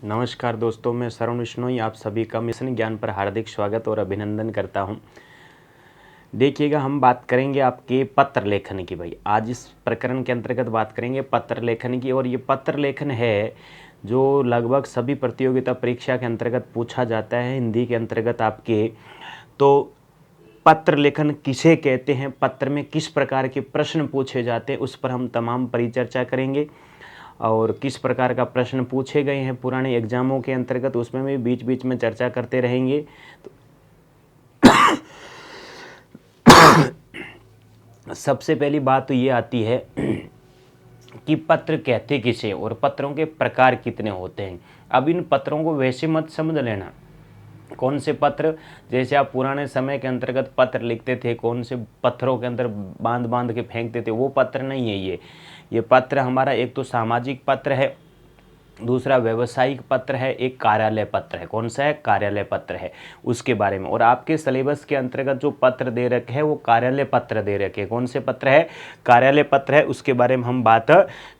नमस्कार दोस्तों, मैं श्रवण बिश्नोई आप सभी का मिशन ज्ञान पर हार्दिक स्वागत और अभिनंदन करता हूं। देखिएगा, हम बात करेंगे आपके पत्र लेखन की। भाई आज इस प्रकरण के अंतर्गत बात करेंगे पत्र लेखन की। और ये पत्र लेखन है जो लगभग सभी प्रतियोगिता परीक्षा के अंतर्गत पूछा जाता है हिंदी के अंतर्गत आपके। तो पत्र लेखन किसे कहते हैं, पत्र में किस प्रकार के प्रश्न पूछे जाते हैं, उस पर हम तमाम परिचर्चा करेंगे। और किस प्रकार का प्रश्न पूछे गए हैं पुराने एग्जामों के अंतर्गत, उसमें भी बीच बीच में चर्चा करते रहेंगे। तो सबसे पहली बात तो ये आती है कि पत्र कहते किसे और पत्रों के प्रकार कितने होते हैं। अब इन पत्रों को वैसे मत समझ लेना कौन से पत्र, जैसे आप पुराने समय के अंतर्गत पत्र लिखते थे, कौन से पत्थरों के अंदर बांध बांध के फेंकते थे, वो पत्र नहीं है। ये पत्र हमारा एक तो सामाजिक पत्र है, दूसरा व्यवसायिक पत्र है, एक कार्यालय पत्र है। कौन सा है? कार्यालय पत्र है। उसके बारे में और आपके सिलेबस के अंतर्गत जो पत्र दे रखे हैं वो कार्यालय पत्र दे रखे हैं। कौन से पत्र है? कार्यालय पत्र है। उसके बारे में हम बात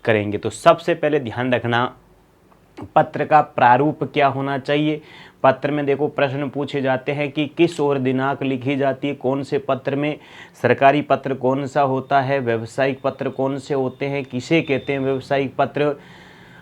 करेंगे। तो सबसे पहले ध्यान रखना, पत्र का प्रारूप क्या होना चाहिए। पत्र में देखो प्रश्न पूछे जाते हैं कि किस और दिनांक लिखी जाती है, कौन से पत्र में। सरकारी पत्र कौन सा होता है, व्यावसायिक पत्र कौन से होते हैं, किसे कहते हैं व्यावसायिक पत्र,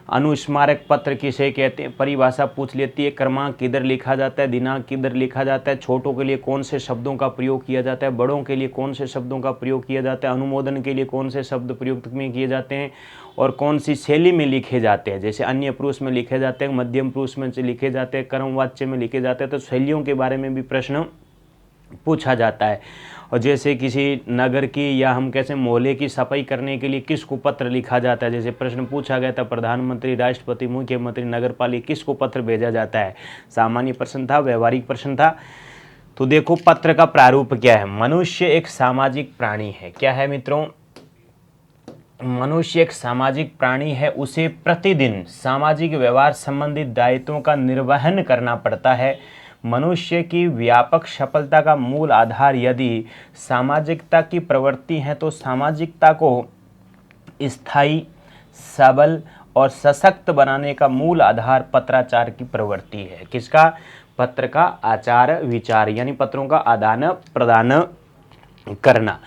अनुस्मारक पत्र किसे कहते हैं, परिभाषा पूछ लेती है, क्रमांक किधर लिखा जाता है, दिनांक किधर लिखा जाता है, छोटों के लिए कौन से शब्दों का प्रयोग किया जाता है, बड़ों के लिए कौन से शब्दों का प्रयोग किया जाता है, अनुमोदन के लिए कौन से शब्द प्रयुक्त में किए जाते हैं और कौन सी शैली में लिखे जाते हैं। जैसे अन्य पुरुष में लिखे जाते हैं, मध्यम पुरुष में लिखे जाते हैं, कर्मवाच्य में लिखे जाते हैं। तो शैलियों के बारे में भी प्रश्न पूछा जाता है। और जैसे किसी नगर की या हम कैसे मोहल्ले की सफाई करने के लिए किसको पत्र लिखा जाता है, जैसे प्रश्न पूछा गया था प्रधानमंत्री, राष्ट्रपति, मुख्यमंत्री, नगर पालिका, किसको पत्र भेजा जाता है। सामान्य प्रश्न था, व्यवहारिक प्रश्न था। तो देखो पत्र का प्रारूप क्या है। मनुष्य एक सामाजिक प्राणी है। क्या है मित्रों? मनुष्य एक सामाजिक प्राणी है, उसे प्रतिदिन सामाजिक व्यवहार संबंधित दायित्वों का निर्वहन करना पड़ता है। मनुष्य की व्यापक सफलता का मूल आधार यदि सामाजिकता की प्रवृत्ति है तो सामाजिकता को स्थायी, सबल और सशक्त बनाने का मूल आधार पत्राचार की प्रवृत्ति है। किसका? पत्र का आचार विचार, यानी पत्रों का आदान प्रदान करना।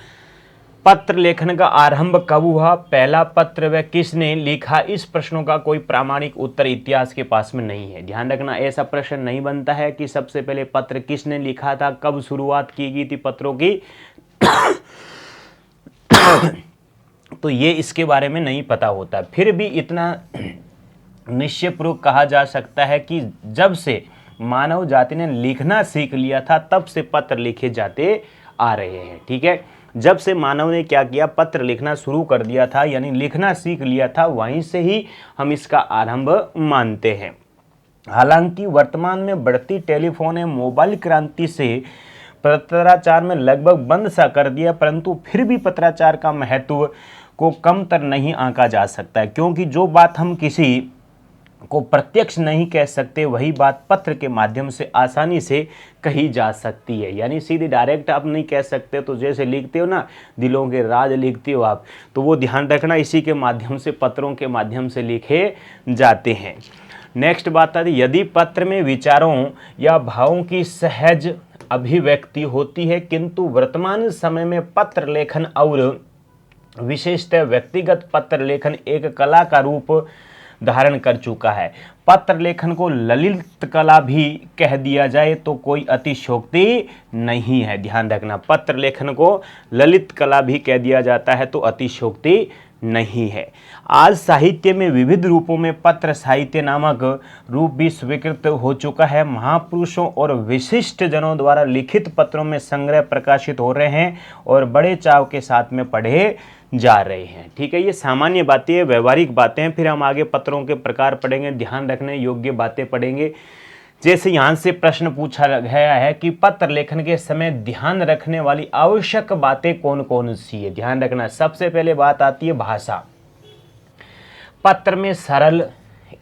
पत्र लेखन का आरंभ कब हुआ, पहला पत्र वह किसने लिखा, इस प्रश्नों का कोई प्रामाणिक उत्तर इतिहास के पास में नहीं है। ध्यान रखना, ऐसा प्रश्न नहीं बनता है कि सबसे पहले पत्र किसने लिखा था, कब शुरुआत की गई थी पत्रों की। तो ये इसके बारे में नहीं पता होता। फिर भी इतना निश्चयपूर्वक कहा जा सकता है कि जब से मानव जाति ने लिखना सीख लिया था तब से पत्र लिखे जाते आ रहे हैं। ठीक है, जब से मानव ने क्या किया, पत्र लिखना शुरू कर दिया था, यानी लिखना सीख लिया था, वहीं से ही हम इसका आरंभ मानते हैं। हालांकि वर्तमान में बढ़ती टेलीफोन एवं मोबाइल क्रांति से पत्राचार में लगभग बंद सा कर दिया, परंतु फिर भी पत्राचार का महत्व को कमतर नहीं आंका जा सकता है। क्योंकि जो बात हम किसी को प्रत्यक्ष नहीं कह सकते वही बात पत्र के माध्यम से आसानी से कही जा सकती है। यानी सीधी डायरेक्ट आप नहीं कह सकते। तो जैसे लिखते हो ना, दिलों के राज लिखते हो आप, तो वो ध्यान रखना इसी के माध्यम से, पत्रों के माध्यम से लिखे जाते हैं। नेक्स्ट बात आती है, यदि पत्र में विचारों या भावों की सहज अभिव्यक्ति होती है, किंतु वर्तमान समय में पत्र लेखन और विशेषतः व्यक्तिगत पत्र लेखन एक कला का रूप धारण कर चुका है। पत्र लेखन को ललित कला भी कह दिया जाए तो कोई अतिशयोक्ति नहीं है। ध्यान रखना, पत्र लेखन को ललित कला भी कह दिया जाता है तो अतिशयोक्ति नहीं है। आज साहित्य में विविध रूपों में पत्र साहित्य नामक रूप भी स्वीकृत हो चुका है। महापुरुषों और विशिष्ट जनों द्वारा लिखित पत्रों में संग्रह प्रकाशित हो रहे हैं और बड़े चाव के साथ में पढ़े जा रहे हैं। ठीक है, ये सामान्य बातें, व्यवहारिक बातें हैं। फिर हम आगे पत्रों के प्रकार पढ़ेंगे, ध्यान रखने योग्य बातें पढ़ेंगे। जैसे यहाँ से प्रश्न पूछा गया है कि पत्र लेखन के समय ध्यान रखने वाली आवश्यक बातें कौन कौन सी है। ध्यान रखना, सबसे पहले बात आती है भाषा। पत्र में सरल,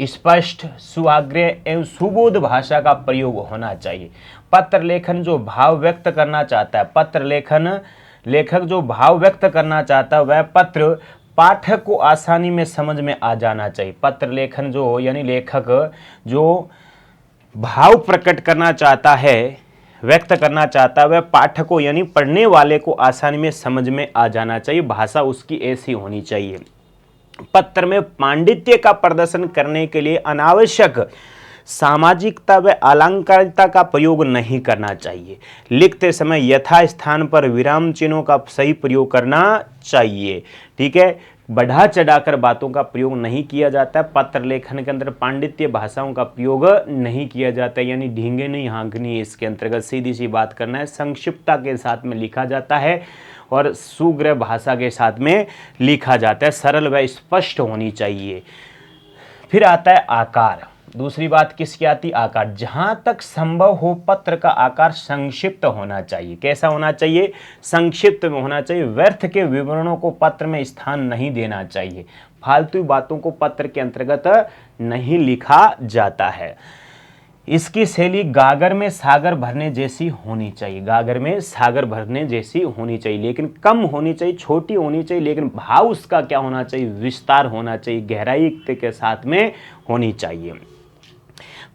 स्पष्ट, सुआग्रह एवं सुबोध भाषा का प्रयोग होना चाहिए। पत्र लेखन जो भाव व्यक्त करना चाहता है, पत्र लेखक जो भाव व्यक्त करना चाहता है, वह पत्र पाठक को आसानी में समझ में आ जाना चाहिए। पत्र लेखन जो हो यानी लेखक जो भाव प्रकट करना चाहता है, व्यक्त करना चाहता है, वह पाठक को यानी पढ़ने वाले को आसानी में समझ में आ जाना चाहिए। भाषा उसकी ऐसी होनी चाहिए। पत्र में पांडित्य का प्रदर्शन करने के लिए अनावश्यक सामाजिकता व अलंकारिता का प्रयोग नहीं करना चाहिए। लिखते समय यथा स्थान पर विराम चिन्हों का सही प्रयोग करना चाहिए। ठीक है, बढ़ा चढ़ाकर बातों का प्रयोग नहीं किया जाता है। पत्र लेखन के अंदर पांडित्य भाषाओं का प्रयोग नहीं किया जाता है, यानी ढींगे नहीं हाँकनी, इसके अंतर्गत सीधी सी बात करना है। संक्षिप्तता के साथ में लिखा जाता है और सुग्रह भाषा के साथ में लिखा जाता है। सरल व स्पष्ट होनी चाहिए। फिर आता है आकार। दूसरी बात किसकी आती? आकार। जहां तक संभव हो पत्र का आकार संक्षिप्त होना चाहिए। कैसा होना चाहिए? संक्षिप्त में होना चाहिए। व्यर्थ के विवरणों को पत्र में स्थान नहीं देना चाहिए। फालतू बातों को पत्र के अंतर्गत नहीं लिखा जाता है। इसकी शैली गागर में सागर भरने जैसी होनी चाहिए। गागर में सागर भरने जैसी होनी चाहिए, लेकिन कम होनी चाहिए, छोटी होनी चाहिए, लेकिन भाव उसका क्या होना चाहिए? विस्तार होना चाहिए, गहराई के साथ में होनी चाहिए।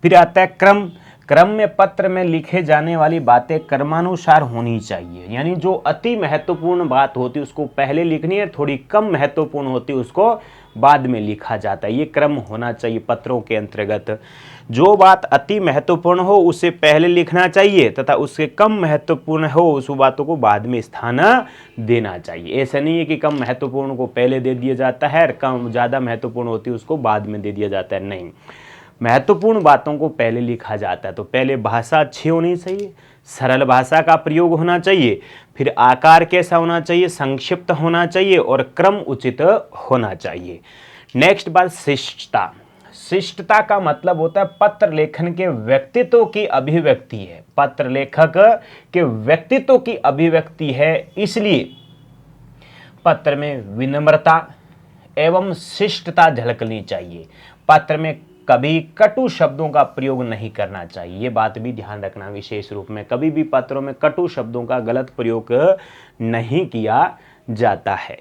फिर आता है क्रम। क्रम में पत्र में लिखे जाने वाली बातें क्रमानुसार होनी चाहिए, यानी जो अति महत्वपूर्ण बात होती है उसको पहले लिखनी है, थोड़ी कम महत्वपूर्ण होती है उसको बाद में लिखा जाता है। ये क्रम होना चाहिए पत्रों के अंतर्गत। जो बात अति महत्वपूर्ण हो उसे पहले लिखना चाहिए तथा उसके कम महत्वपूर्ण हो उस बातों को बाद में स्थान देना चाहिए। ऐसा नहीं है कि कम महत्वपूर्ण को पहले दे दिया जाता है और कम ज़्यादा महत्वपूर्ण होती है उसको बाद में दे दिया जाता है, नहीं। महत्वपूर्ण बातों को पहले लिखा जाता है। तो पहले भाषा अच्छी होनी चाहिए, सरल भाषा का प्रयोग होना चाहिए, फिर आकार कैसा होना चाहिए? संक्षिप्त होना चाहिए और क्रम उचित होना चाहिए। नेक्स्ट बात शिष्टता। शिष्टता का मतलब होता है पत्र लेखन के व्यक्तित्व की अभिव्यक्ति है। पत्र लेखक के व्यक्तित्व की अभिव्यक्ति है, इसलिए पत्र में विनम्रता एवं शिष्टता झलकनी चाहिए। पत्र में कभी कटु शब्दों का प्रयोग नहीं करना चाहिए। ये बात भी ध्यान रखना विशेष रूप में। कभी भी पत्रों में कटु शब्दों का गलत प्रयोग नहीं किया जाता है।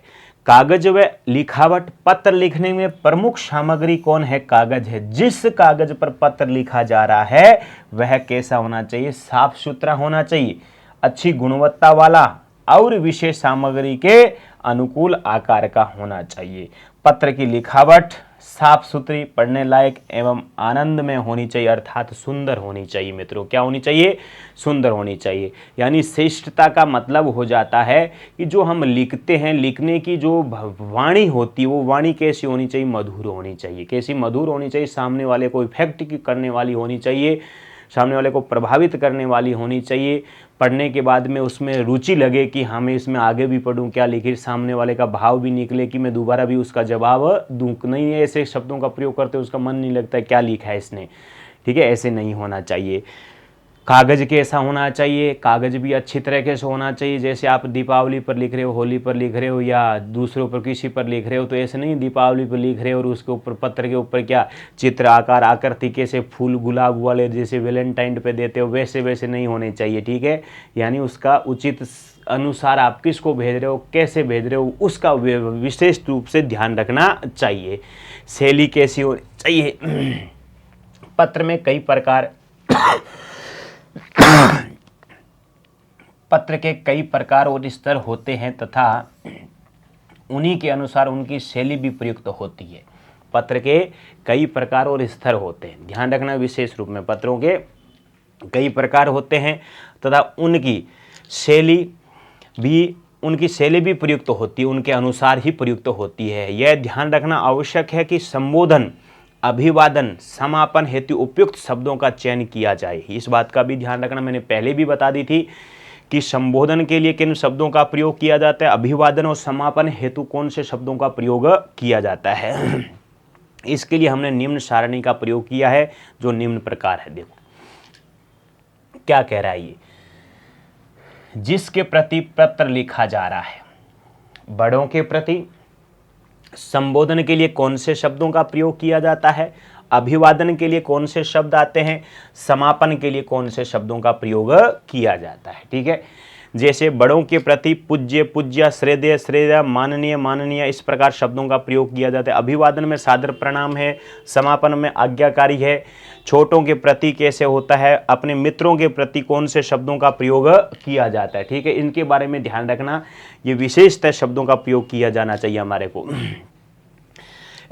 कागज व लिखावट। पत्र लिखने में प्रमुख सामग्री कौन है? कागज है। जिस कागज पर पत्र लिखा जा रहा है वह कैसा होना चाहिए? साफ सुथरा होना चाहिए, अच्छी गुणवत्ता वाला और विशेष सामग्री के अनुकूल आकार का होना चाहिए। पत्र की लिखावट साफ सुथरी, पढ़ने लायक एवं आनंद में होनी चाहिए, अर्थात सुंदर होनी चाहिए। मित्रों क्या होनी चाहिए? सुंदर होनी चाहिए। यानी श्रेष्ठता का मतलब हो जाता है कि जो हम लिखते हैं, लिखने की जो वाणी होती है वो वाणी कैसी होनी चाहिए? मधुर होनी चाहिए। कैसी? मधुर होनी चाहिए। सामने वाले को इफेक्ट करने वाली होनी चाहिए, सामने वाले को प्रभावित करने वाली होनी चाहिए। पढ़ने के बाद में उसमें रुचि लगे कि हाँ मैं इसमें आगे भी पढ़ूं, क्या लिखी, सामने वाले का भाव भी निकले कि मैं दोबारा भी उसका जवाब दूं। नहीं ऐसे शब्दों का प्रयोग करते उसका मन नहीं लगता है क्या लिखा है इसने। ठीक है, ऐसे नहीं होना चाहिए। कागज कैसा होना चाहिए? कागज भी अच्छी तरीके से होना चाहिए। जैसे आप दीपावली पर लिख रहे हो, होली पर लिख रहे हो या दूसरों पर किसी पर लिख रहे हो, तो ऐसे नहीं दीपावली पर लिख रहे हो और उसके ऊपर पत्र के ऊपर क्या चित्र आकार आकृति कैसे फूल गुलाब वाले जैसे वैलेंटाइन पे देते हो वैसे वैसे नहीं होने चाहिए। ठीक है, यानी उसका उचित अनुसार आप किसको भेज रहे हो, कैसे भेज रहे हो, उसका विशेष रूप से ध्यान रखना चाहिए। शैली कैसी होनी चाहिए? पत्र में कई प्रकार पत्र के कई प्रकार और स्तर होते हैं तथा उन्हीं के अनुसार उनकी शैली भी प्रयुक्त होती है। पत्र के कई प्रकार और स्तर होते हैं, ध्यान रखना विशेष रूप में। पत्रों के कई प्रकार होते हैं तथा उनकी शैली भी प्रयुक्त होती है, उनके अनुसार ही प्रयुक्त होती है। यह ध्यान रखना आवश्यक है कि संबोधन, अभिवादन, समापन हेतु उपयुक्त शब्दों का चयन किया जाए। इस बात का भी ध्यान रखना, मैंने पहले भी बता दी थी कि संबोधन के लिए किन शब्दों का प्रयोग किया जाता है, अभिवादन और समापन हेतु कौन से शब्दों का प्रयोग किया जाता है। इसके लिए हमने निम्न सारणी का प्रयोग किया है जो निम्न प्रकार है। देखो क्या कह रहा है ये, जिसके प्रति पत्र लिखा जा रहा है, बड़ों के प्रति संबोधन के लिए कौन से शब्दों का प्रयोग किया जाता है, अभिवादन के लिए कौन से शब्द आते हैं, समापन के लिए कौन से शब्दों का प्रयोग किया जाता है। ठीक है, जैसे बड़ों के प्रति पूज्य पूज्य, श्रेय श्रेय, माननीय माननीय, इस प्रकार शब्दों का प्रयोग किया जाता है। अभिवादन में सादर प्रणाम है, समापन में आज्ञाकारी है। छोटों के प्रति कैसे होता है, अपने मित्रों के प्रति कौन से शब्दों का प्रयोग किया जाता है, ठीक है, इनके बारे में ध्यान रखना। ये विशेषतः शब्दों का प्रयोग किया जाना चाहिए हमारे को।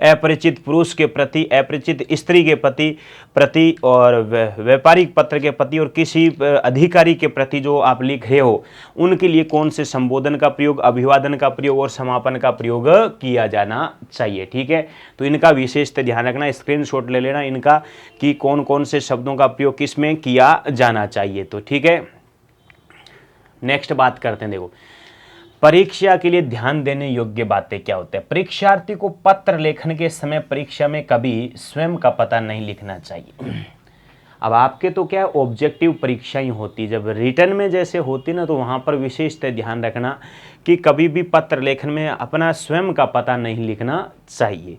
अपरिचित पुरुष के प्रति, अपरिचित स्त्री के प्रति और व्यापारिक पत्र के प्रति और किसी अधिकारी के प्रति जो आप लिख रहे हो उनके लिए कौन से संबोधन का प्रयोग, अभिवादन का प्रयोग और समापन का प्रयोग किया जाना चाहिए, ठीक है। तो इनका विशेषतः ध्यान रखना, स्क्रीनशॉट ले लेना इनका कि कौन कौन से शब्दों का प्रयोग किस में किया जाना चाहिए। तो ठीक है, नेक्स्ट बात करते हैं। देखो, परीक्षा के लिए ध्यान देने योग्य बातें क्या होते हैं। परीक्षार्थी को पत्र लेखन के समय परीक्षा में कभी स्वयं का पता नहीं लिखना चाहिए। अब आपके तो क्या ऑब्जेक्टिव परीक्षाएं होती, जब रिटर्न में जैसे होती ना, तो वहाँ पर विशेषतः ध्यान रखना कि कभी भी पत्र लेखन में अपना स्वयं का पता नहीं लिखना चाहिए।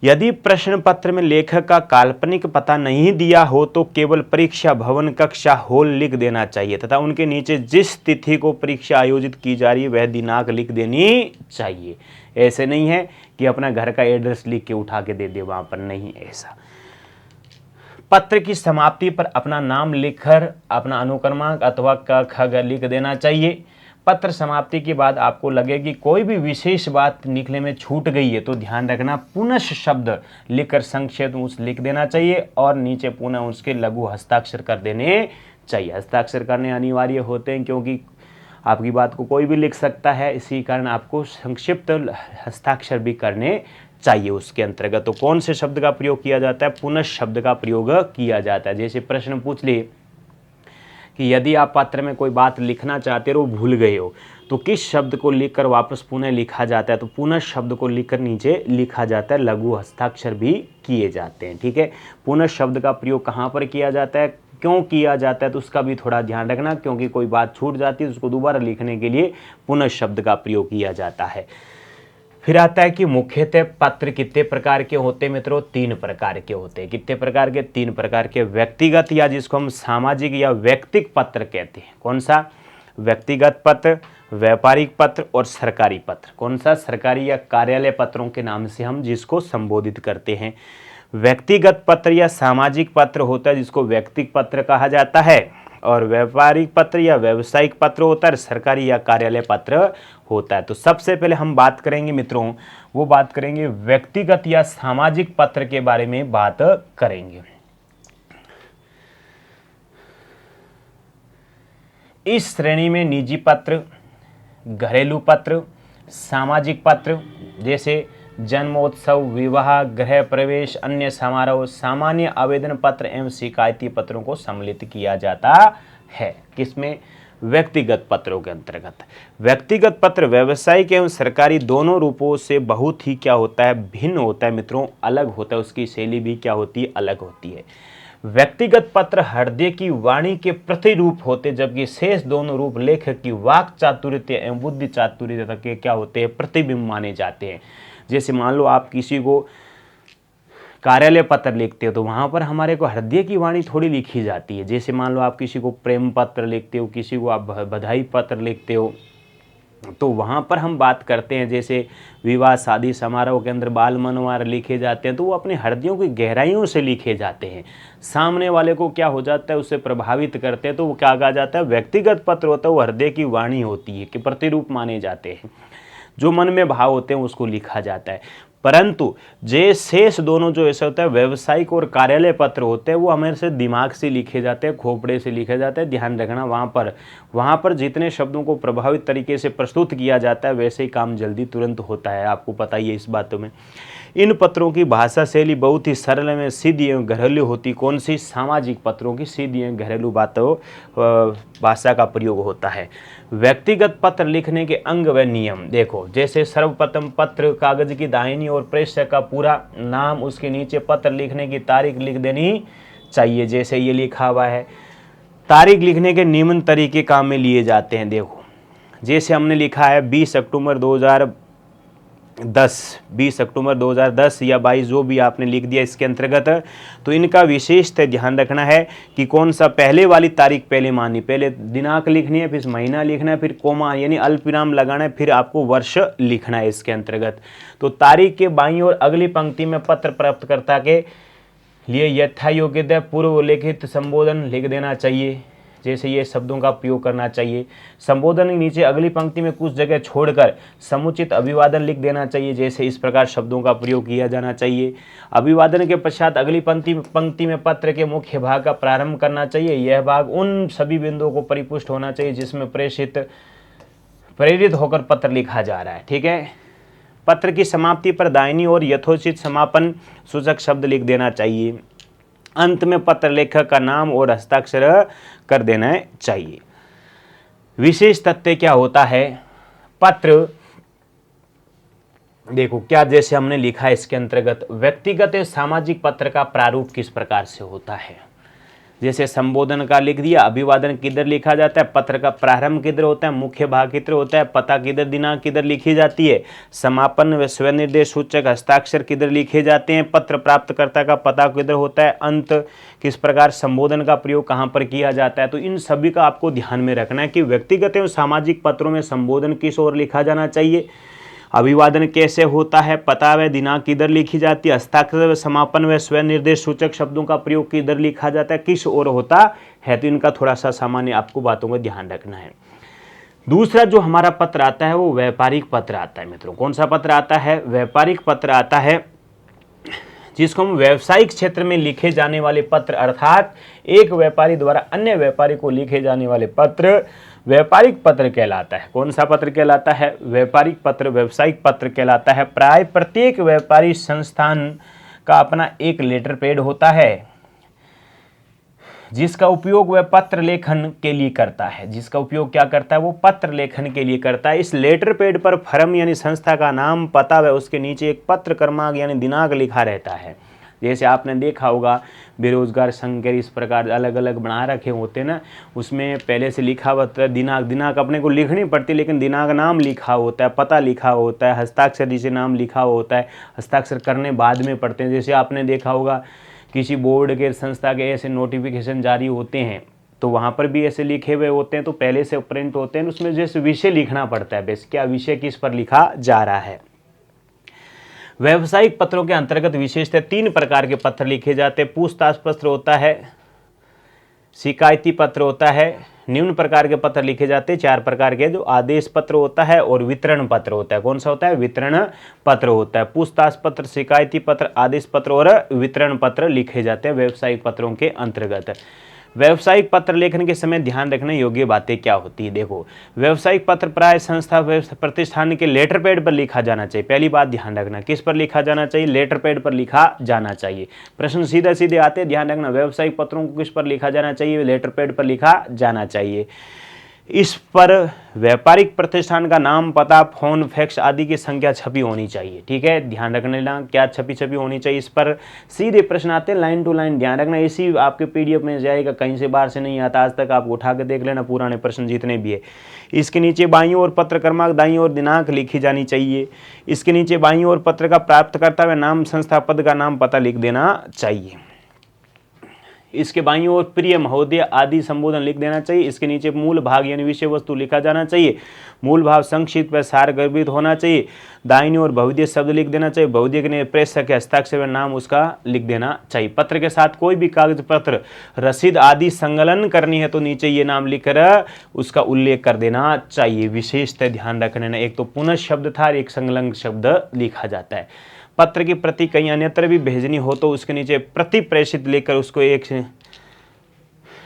यदि प्रश्न पत्र में लेखक का काल्पनिक पता नहीं दिया हो तो केवल परीक्षा भवन कक्षा हॉल लिख देना चाहिए तथा उनके नीचे जिस तिथि को परीक्षा आयोजित की जा रही है वह दिनांक लिख देनी चाहिए। ऐसे नहीं है कि अपना घर का एड्रेस लिख के उठा के दे दे, वहां पर नहीं ऐसा। पत्र की समाप्ति पर अपना नाम लिखकर अपना अनुक्रमांक अथवा क ख ग लिख देना चाहिए। पत्र समाप्ति के बाद आपको लगे कि कोई भी विशेष बात निकलने में छूट गई है तो ध्यान रखना पुनः शब्द लिखकर संक्षेप में उस लिख देना चाहिए और नीचे पुनः उसके लघु हस्ताक्षर कर देने चाहिए। हस्ताक्षर करने अनिवार्य होते हैं क्योंकि आपकी बात को कोई भी लिख सकता है, इसी कारण आपको संक्षिप्त हस्ताक्षर भी करने चाहिए उसके अंतर्गत। तो कौन से शब्द का प्रयोग किया जाता है, पुनः शब्द का प्रयोग किया जाता है। जैसे प्रश्न पूछ लिए कि यदि आप पत्र में कोई बात लिखना चाहते हो भूल गए हो तो किस शब्द को लिखकर वापस पुनः लिखा जाता है, तो पुनः शब्द को लिखकर नीचे लिखा जाता है, लघु हस्ताक्षर भी किए जाते हैं, ठीक है। पुनः शब्द का प्रयोग कहाँ पर किया जाता है, क्यों किया जाता है, तो उसका भी थोड़ा ध्यान रखना, क्योंकि कोई बात छूट जाती है उसको दोबारा लिखने के लिए पुनः शब्द का प्रयोग किया जाता है। फिर आता है कि मुख्यतः पत्र कितने प्रकार के होते हैं मित्रों, 3 प्रकार के होते हैं। कितने प्रकार के, 3 प्रकार के। व्यक्तिगत या जिसको हम सामाजिक या व्यक्तिक पत्र कहते हैं। कौन सा, व्यक्तिगत पत्र, व्यापारिक पत्र और सरकारी पत्र। कौन सा, सरकारी या कार्यालय पत्रों के नाम से हम जिसको संबोधित करते हैं। व्यक्तिगत पत्र या सामाजिक पत्र होता है जिसको व्यक्तिक पत्र कहा जाता है, और व्यापारिक पत्र या व्यावसायिक पत्र होता है, सरकारी या कार्यालय पत्र होता है। तो सबसे पहले हम बात करेंगे मित्रों, वो बात करेंगे व्यक्तिगत या सामाजिक पत्र के बारे में बात करेंगे। इस श्रेणी में निजी पत्र, घरेलू पत्र, सामाजिक पत्र जैसे जन्मोत्सव, विवाह, गृह प्रवेश, अन्य समारोह, सामान्य आवेदन पत्र एवं शिकायती पत्रों को सम्मिलित किया जाता है। किसमें, व्यक्तिगत पत्रों के अंतर्गत। व्यक्तिगत पत्र व्यावसायिक एवं सरकारी दोनों रूपों से बहुत ही क्या होता है, भिन्न होता है मित्रों, अलग होता है, उसकी शैली भी क्या होती है, अलग होती है। व्यक्तिगत पत्र हृदय की वाणी के प्रतिरूप होते, जबकि शेष दोनों रूप लेखक की वाक चातुर्य एवं बुद्धि चातुर्य के क्या होते हैं, प्रतिबिंब माने जाते हैं। जैसे मान लो आप किसी को कार्यालय पत्र लिखते हो तो वहाँ पर हमारे को हृदय की वाणी थोड़ी लिखी जाती है। जैसे मान लो आप किसी को प्रेम पत्र लिखते हो, किसी को आप बधाई पत्र लिखते हो, तो वहाँ पर हम बात करते हैं जैसे विवाह शादी समारोह के अंदर बाल मनोहर लिखे जाते हैं, तो वो अपने हृदयों की गहराइयों से लिखे जाते हैं, सामने वाले को क्या हो जाता है, उससे प्रभावित करते हैं, तो वो क्या कहा जाता है, व्यक्तिगत पत्र होता है, वो हृदय की वाणी होती है कि प्रतिरूप माने जाते हैं, जो मन में भाव होते हैं उसको लिखा जाता है। परंतु जे शेष दोनों जो ऐसा होता है व्यावसायिक और कार्यालय पत्र होते हैं वो हमारे से दिमाग से लिखे जाते हैं, खोपड़े से लिखे जाते हैं। ध्यान रखना वहाँ पर जितने शब्दों को प्रभावित तरीके से प्रस्तुत किया जाता है वैसे ही काम जल्दी तुरंत होता है, आपको पता ही है इस बातों में। इन पत्रों की भाषा शैली बहुत ही सरल में सीधी एवं घरेलू होती। कौन सी, सामाजिक पत्रों की सीधी एवं घरेलू बातों भाषा का प्रयोग होता है। व्यक्तिगत पत्र लिखने के अंग व नियम देखो, जैसे सर्वप्रथम पत्र कागज की दाहिनी और प्रेषक का पूरा नाम, उसके नीचे पत्र लिखने की तारीख लिख देनी चाहिए, जैसे ये लिखा हुआ है। तारीख लिखने के निम्न तरीके काम में लिए जाते हैं। देखो जैसे हमने लिखा है 20 अक्टूबर 2023 20 अक्टूबर 2010 या 22 जो भी आपने लिख दिया इसके अंतर्गत, तो इनका विशेषतः ध्यान रखना है कि कौन सा पहले वाली तारीख पहले माननी, पहले दिनांक लिखनी है, फिर महीना लिखना है, फिर कोमा यानी अल्पविराम लगाना है, फिर आपको वर्ष लिखना है इसके अंतर्गत। तो तारीख के बाईं और अगली पंक्ति में पत्र प्राप्तकर्ता के लिए यथायोग्य पूर्व उल्लेखित संबोधन लिख देना चाहिए, जैसे ये शब्दों का प्रयोग करना चाहिए। संबोधन के नीचे अगली पंक्ति में कुछ जगह छोड़कर समुचित अभिवादन लिख देना चाहिए, जैसे इस प्रकार शब्दों का प्रयोग किया जाना चाहिए। अभिवादन के पश्चात अगली पंक्ति में पत्र के मुख्य भाग का प्रारंभ करना चाहिए। यह भाग उन सभी बिंदुओं को परिपुष्ट होना चाहिए जिसमें प्रेरित होकर पत्र लिखा जा रहा है। ठीक है। पत्र की समाप्ति पर दाहिनी ओर यथोचित समापन सूचक शब्द लिख देना चाहिए। अंत में पत्र लेखक का नाम और हस्ताक्षर कर देना चाहिए। विशेष तथ्य क्या होता है, पत्र देखो क्या जैसे हमने लिखा है इसके अंतर्गत, व्यक्तिगत या सामाजिक पत्र का प्रारूप किस प्रकार से होता है। जैसे संबोधन का लिख दिया, अभिवादन किधर लिखा जाता है, पत्र का प्रारंभ किधर होता है, मुख्य भाग किधर होता है, पता किधर, दिनांक किधर लिखी जाती है, समापन व स्वनिर्देश सूचक हस्ताक्षर किधर लिखे जाते हैं, पत्र प्राप्तकर्ता का पता किधर होता है, अंत किस प्रकार, संबोधन का प्रयोग कहाँ पर किया जाता है। तो इन सभी का आपको ध्यान में रखना है कि व्यक्तिगत एवं सामाजिक पत्रों में संबोधन किस ओर लिखा जाना चाहिए, अभिवादन कैसे होता है, पता व दिनांक किधर लिखी जाती है, हस्ताक्षर व समापन व स्वनिर्देश सूचक शब्दों का प्रयोग किधर लिखा जाता है, किस ओर होता है। तो इनका थोड़ा सा सामान्य आपको बातों का ध्यान रखना है। दूसरा जो हमारा पत्र आता है वो व्यापारिक पत्र आता है मित्रों। कौन सा पत्र आता है, व्यापारिक पत्र आता है, जिसको हम व्यावसायिक क्षेत्र में लिखे जाने वाले पत्र, अर्थात एक व्यापारी द्वारा अन्य व्यापारी को लिखे जाने वाले पत्र व्यापारिक पत्र कहलाता है। कौन सा पत्र कहलाता है, व्यापारिक पत्र, व्यावसायिक पत्र कहलाता है। प्राय प्रत्येक व्यापारी संस्थान का अपना एक लेटर पैड होता है जिसका उपयोग वह पत्र लेखन के लिए करता है। जिसका उपयोग क्या करता है, वो पत्र लेखन के लिए करता है। इस लेटर पैड पर फर्म यानी संस्था का नाम, पता व उसके नीचे एक पत्र क्रमांक यानी दिनांक लिखा रहता है। जैसे आपने देखा होगा बेरोजगार संघ के इस प्रकार अलग अलग बना रखे होते हैं ना, उसमें पहले से लिखा हुआ दिनांक अपने को लिखनी पड़ती है, लेकिन दिनांक नाम लिखा होता है, पता लिखा होता है, हस्ताक्षर जिसे नाम लिखा होता है, हस्ताक्षर करने बाद में पढ़ते हैं। जैसे आपने देखा होगा किसी बोर्ड के संस्था के ऐसे नोटिफिकेशन जारी होते हैं तो वहाँ पर भी ऐसे लिखे हुए होते हैं, तो पहले से प्रिंट होते हैं, उसमें जैसे विषय लिखना पड़ता है, बेस क्या विषय किस पर लिखा जा रहा है। व्यावसायिक पत्रों के अंतर्गत विशेषतः 3 प्रकार के पत्र लिखे जाते हैं। पूछताछ पत्र होता है, शिकायती पत्र होता है, निम्न प्रकार के पत्र लिखे जाते हैं 4 प्रकार के, जो आदेश पत्र होता है और वितरण पत्र होता है। कौन सा होता है, वितरण पत्र होता है। पूछताछ पत्र, शिकायती पत्र, आदेश पत्र और वितरण पत्र लिखे जाते हैं व्यावसायिक पत्रों के अंतर्गत। व्यावसायिक पत्र लेखन के समय ध्यान रखने योग्य बातें क्या होती है, देखो व्यावसायिक पत्र प्राय संस्था प्रतिष्ठान के लेटर पैड पर लिखा जाना चाहिए। पहली बात ध्यान रखना, किस पर लिखा जाना चाहिए, लेटर पैड पर लिखा जाना चाहिए। प्रश्न सीधे सीधे आते, ध्यान रखना व्यावसायिक पत्रों को किस पर लिखा जाना चाहिए, लेटर पैड पर लिखा जाना चाहिए। इस पर व्यापारिक प्रतिष्ठान का नाम, पता, फोन, फैक्स आदि की संख्या छपी होनी चाहिए। ठीक है, ध्यान रखने ना क्या छपी होनी चाहिए। इस पर सीधे प्रश्न आते हैं लाइन टू लाइन, ध्यान रखना। इसी आपके पीडीएफ में जाएगा, कहीं से बाहर से नहीं आता, आज तक आप उठा के देख लेना पुराने प्रश्न जितने भी है। इसके नीचे बाईं ओर पत्र क्रमांक, दाईं ओर दिनांक लिखी जानी चाहिए। इसके नीचे बाईं ओर पत्र का प्राप्तकर्ता व नाम, संस्था पद का नाम, पता लिख देना चाहिए। इसके बाईं ओर प्रिय महोदय आदि संबोधन लिख देना चाहिए। इसके नीचे मूल भाग यानी विषय वस्तु लिखा जाना चाहिए। मूल भाव संक्षिप्त व सारगर्भित होना चाहिए। दाहिनी ओर बहुद्देय शब्द लिख देना चाहिए। बहुद्देय के प्रेषक के हस्ताक्षर व नाम उसका लिख देना चाहिए। पत्र के साथ कोई भी कागज पत्र, रसीद आदि संलग्न करनी है तो नीचे ये नाम लिखकर उसका उल्लेख कर देना चाहिए। विशेषतः ध्यान रखने ना, एक तो पुनः शब्द था, एक संलग्न शब्द लिखा जाता है। पत्र की प्रति कहीं अन्यत्र भी भेजनी हो तो उसके नीचे प्रति प्रेषित लेकर उसको एक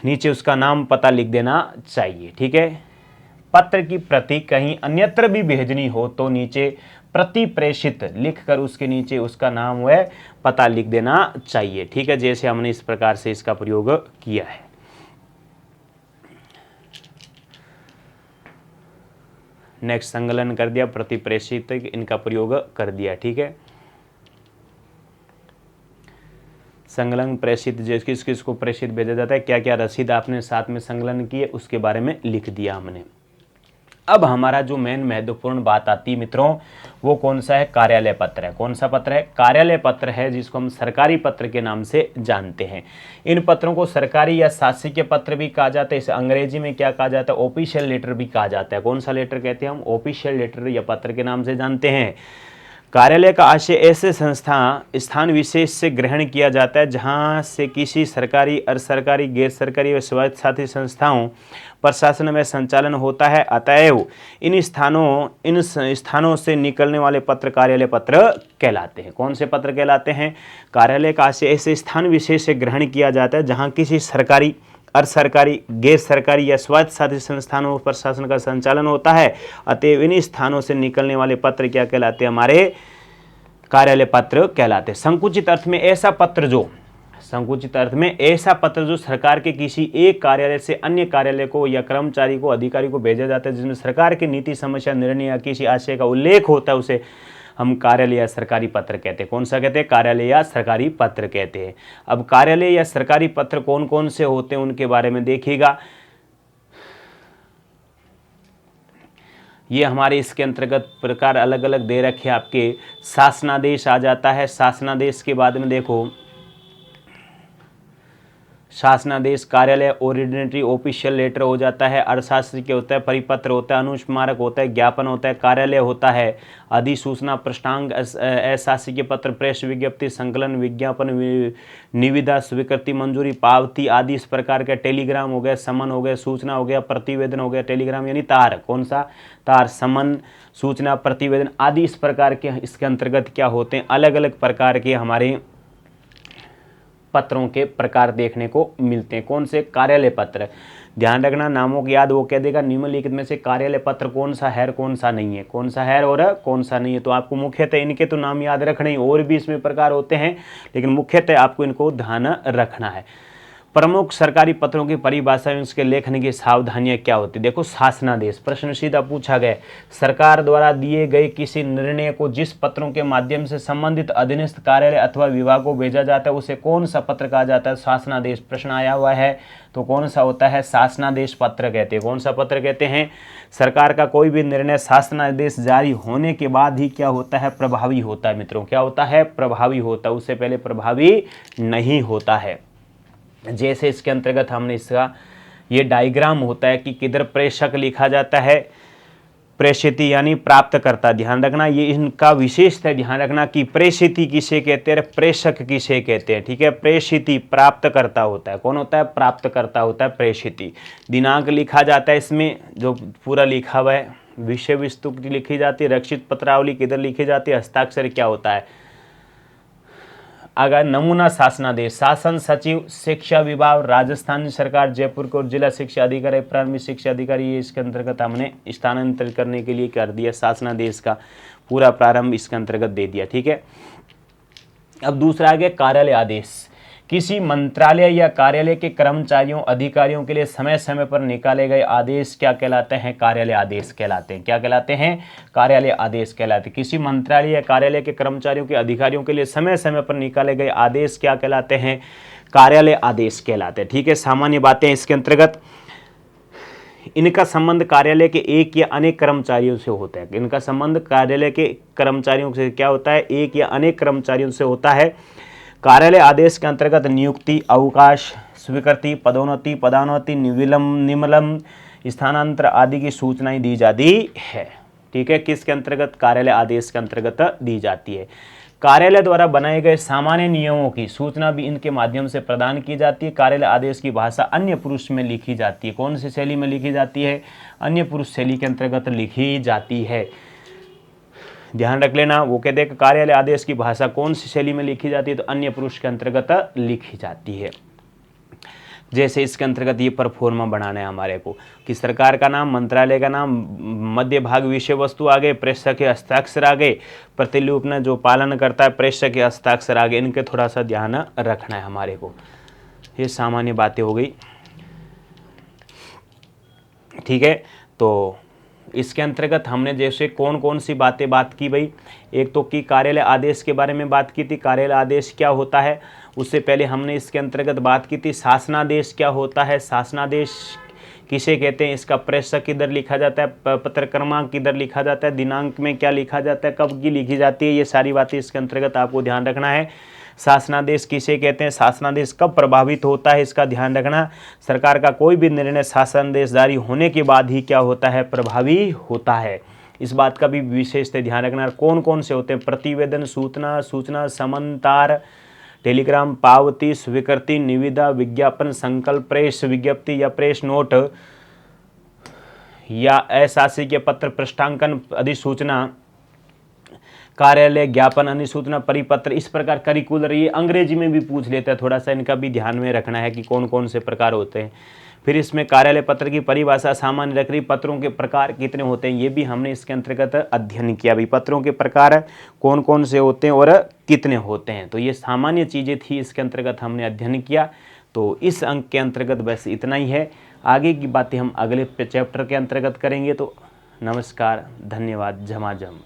नीचे उसका नाम, पता लिख देना चाहिए। ठीक है, पत्र की प्रति कहीं अन्यत्र भी भेजनी हो तो नीचे प्रति प्रेषित लिखकर उसके नीचे उसका नाम व पता लिख देना चाहिए। ठीक है, जैसे हमने इस प्रकार से इसका प्रयोग किया है। नेक्स्ट संकलन कर दिया, प्रति प्रेषित इनका प्रयोग कर दिया। ठीक है, संकलन प्रेषित किस किस को प्रेषित भेजा जाता है, क्या क्या रसीद आपने साथ में संकलन की है उसके बारे में लिख दिया हमने। अब हमारा जो मेन महत्वपूर्ण बात आती है मित्रों, वो कौन सा है? कार्यालय पत्र है। कौन सा पत्र है? कार्यालय पत्र है, जिसको हम सरकारी पत्र के नाम से जानते हैं। इन पत्रों को सरकारी या शासकीय पत्र भी कहा जाता है। इसे अंग्रेजी में क्या कहा जाता है? ऑफिशियल लेटर भी कहा जाता है। कौन सा लेटर कहते हैं हम? ऑफिशियल लेटर या पत्र के नाम से जानते हैं। कार्यालय का आशय ऐसे स्थान विशेष से ग्रहण किया जाता है जहां से किसी सरकारी, अर्ध सरकारी, गैर सरकारी व स्वायत्त साथी संस्थाओं प्रशासन में संचालन होता है। अतएव इन स्थानों से निकलने वाले पत्र कार्यालय पत्र कहलाते हैं। कौन से पत्र कहलाते हैं? कार्यालय का आशय ऐसे स्थान विशेष से ग्रहण किया जाता है जहां किसी सरकारी, अर्ध सरकारी, गैर सरकारी या स्वायत्त साथी संस्थानों पर शासन का संचालन होता है। अतएव इन स्थानों से निकलने वाले पत्र क्या कहलाते हैं? हमारे कार्यालय पत्र कहलाते हैं। संकुचित अर्थ में ऐसा पत्र जो सरकार के किसी एक कार्यालय से अन्य कार्यालय को या कर्मचारी को, अधिकारी को भेजा जाता है, जिसमें सरकार की नीति, समस्या, निर्णय या किसी आशय का उल्लेख होता है, उसे हम कार्यालय या सरकारी पत्र कहते हैं। कौन सा कहते हैं? कार्यालय या सरकारी पत्र कहते हैं। अब कार्यालय या सरकारी पत्र कौन कौन से होते हैं उनके बारे में देखिएगा। ये हमारे इसके अंतर्गत प्रकार अलग अलग दे रखे आपके। शासनादेश आ जाता है। शासनादेश के बाद में देखो, शासनादेश कार्यालय ऑर्डिनरी ऑफिशियल लेटर हो जाता है। अर्थशास्त्री होता है, परिपत्र होता है, अनुस्मारक होता है, ज्ञापन होता है, कार्यालय होता है, अधिसूचना, पृष्ठांक, अशासकीय पत्र, प्रेस विज्ञप्ति, संकलन, विज्ञापन, निविदा, स्वीकृति, मंजूरी, पावती आदि इस प्रकार के। टेलीग्राम हो गया, समन हो गया, सूचना हो गया, प्रतिवेदन हो गया। टेलीग्राम यानी तार, कौन सा? तार। समन, सूचना, प्रतिवेदन आदि इस प्रकार के इसके अंतर्गत क्या होते हैं? अलग अलग प्रकार के हमारे पत्रों के प्रकार देखने को मिलते हैं। कौन से? कार्यालय पत्र। ध्यान रखना, नामों की याद वो कह देगा निम्नलिखित में से कार्यालय पत्र कौन सा है, कौन सा नहीं है, कौन सा है और कौन सा नहीं है। तो आपको मुख्यतः इनके तो नाम याद रखने, और भी इसमें प्रकार होते हैं, लेकिन मुख्यतः आपको इनको ध्यान रखना है। प्रमुख सरकारी पत्रों की परिभाषा में उसके लेखन की सावधानियां क्या होती? देखो, शासनादेश, प्रश्न सीधा पूछा गया। सरकार द्वारा दिए गए किसी निर्णय को जिस पत्रों के माध्यम से संबंधित अधीनस्थ कार्यालय अथवा विभाग को भेजा जाता है, उसे कौन सा पत्र कहा जाता है? शासनादेश। प्रश्न आया हुआ है, तो कौन सा होता है? शासनादेश पत्र कहते हैं। कौन सा पत्र कहते हैं? सरकार का कोई भी निर्णय शासनादेश जारी होने के बाद ही क्या होता है? प्रभावी होता है मित्रों। क्या होता है? प्रभावी होता है। उससे पहले प्रभावी नहीं होता है। जैसे इसके अंतर्गत हमने इसका ये डायग्राम होता है कि किधर प्रेषक लिखा जाता है, प्रेषिती यानी प्राप्तकर्ता। ध्यान रखना, ये इनका विशेषता है। ध्यान रखना कि प्रेषिती किसे कहते हैं, प्रेषक किसे कहते हैं। ठीक है, प्रेषिती प्राप्तकर्ता होता है। कौन होता है? प्राप्तकर्ता होता है प्रेषिती। दिनांक लिखा जाता है इसमें, जो पूरा लिखा हुआ है। विषय वस्तु लिखी जाती है। रक्षित पत्रावली किधर लिखी जाती है? हस्ताक्षर क्या होता है? अगर नमूना शासनादेश, शासन सचिव, शिक्षा विभाग, राजस्थान सरकार, जयपुर को जिला शिक्षा अधिकारी, प्राथमिक शिक्षा अधिकारी, ये इसके अंतर्गत हमने स्थानांतरित करने के लिए कर दिया। शासनादेश का पूरा प्रारंभ इसके अंतर्गत दे दिया। ठीक है, अब दूसरा आ गया कार्यालय आदेश। किसी मंत्रालय या कार्यालय के कर्मचारियों, अधिकारियों के लिए समय समय पर निकाले गए आदेश क्या कहलाते हैं? कार्यालय आदेश कहलाते हैं। क्या कहलाते हैं? कार्यालय आदेश कहलाते हैं। किसी मंत्रालय या कार्यालय के कर्मचारियों के, अधिकारियों के लिए समय समय पर निकाले गए आदेश क्या कहलाते हैं? कार्यालय आदेश कहलाते हैं। ठीक है, सामान्य बातें इसके अंतर्गत। इनका संबंध कार्यालय के एक या अनेक कर्मचारियों से होता है। इनका संबंध कार्यालय के कर्मचारियों से क्या होता है? एक या अनेक कर्मचारियों से होता है। कार्यालय आदेश के अंतर्गत नियुक्ति, अवकाश, स्वीकृति, पदोन्नति, पदान्नति, निलंबन, स्थानांतर आदि की सूचनाएं दी जाती है। ठीक है, किसके अंतर्गत? कार्यालय आदेश के अंतर्गत दी जाती है। कार्यालय द्वारा बनाए गए सामान्य नियमों की सूचना भी इनके माध्यम से प्रदान की जाती है। कार्यालय आदेश की भाषा अन्य पुरुष में लिखी जाती है। कौन सी शैली में लिखी जाती है? अन्य पुरुष शैली के अंतर्गत लिखी जाती है। ध्यान रख लेना, वो कहते हैं कि कार्यालय आदेश की भाषा कौन सी शैली में लिखी जाती है? तो अन्य पुरुष के अंतर्गत लिखी जाती है। जैसे इसके अंतर्गत ये परफॉर्मा बनाना है हमारे को कि सरकार का नाम, मंत्रालय का नाम, मध्य भाग विषय वस्तु आ गए, प्रेषक के हस्ताक्षर आ गए, प्रतिलिपि जो पालन करता है प्रेषक के हस्ताक्षर आ गए। इनके थोड़ा सा ध्यान रखना है हमारे को। ये सामान्य बातें हो गई। ठीक है, तो इसके अंतर्गत हमने जैसे कौन कौन सी बातें बात की भाई? एक तो कि कार्यालय आदेश के बारे में बात की थी, कार्यालय आदेश क्या होता है। उससे पहले हमने इसके अंतर्गत बात की थी शासनादेश क्या होता है। शासनादेश किसे कहते हैं, इसका प्रेषक किधर लिखा जाता है, पत्र क्रमांक किधर लिखा जाता है, दिनांक में क्या लिखा जाता है, कब की लिखी जाती है, ये सारी बातें इसके अंतर्गत आपको ध्यान रखना है। शासनादेश किसे कहते हैं, शासनादेश कब प्रभावित होता है, इसका ध्यान रखना। सरकार का कोई भी निर्णय शासनादेश जारी होने के बाद ही क्या होता है, प्रभावी होता है, इस बात का भी विशेष ध्यान रखना। कौन कौन से होते हैं, प्रतिवेदन, सूचना, समांतर, टेलीग्राम, पावती, स्वीकृति, निविदा, विज्ञापन, संकल्प, प्रेस विज्ञप्ति या प्रेस नोट या अशासकीय पत्र, पृष्ठांकन, अधिसूचना, कार्यालय ज्ञापन, अधिसूचना, परिपत्र। इस प्रकार करिकुलर, ये अंग्रेजी में भी पूछ लेता है, थोड़ा सा इनका भी ध्यान में रखना है कि कौन कौन से प्रकार होते हैं। फिर इसमें कार्यालय पत्र की परिभाषा, सामान्य रखी, पत्रों के प्रकार कितने होते हैं, ये भी हमने इसके अंतर्गत अध्ययन किया भी, पत्रों के प्रकार कौन कौन से होते हैं और कितने होते हैं। तो ये सामान्य चीज़ें थी, इसके अंतर्गत हमने अध्ययन किया। तो इस अंक के अंतर्गत बस इतना ही है, आगे की बातें हम अगले चैप्टर के अंतर्गत करेंगे। तो नमस्कार, धन्यवाद, झमाझम।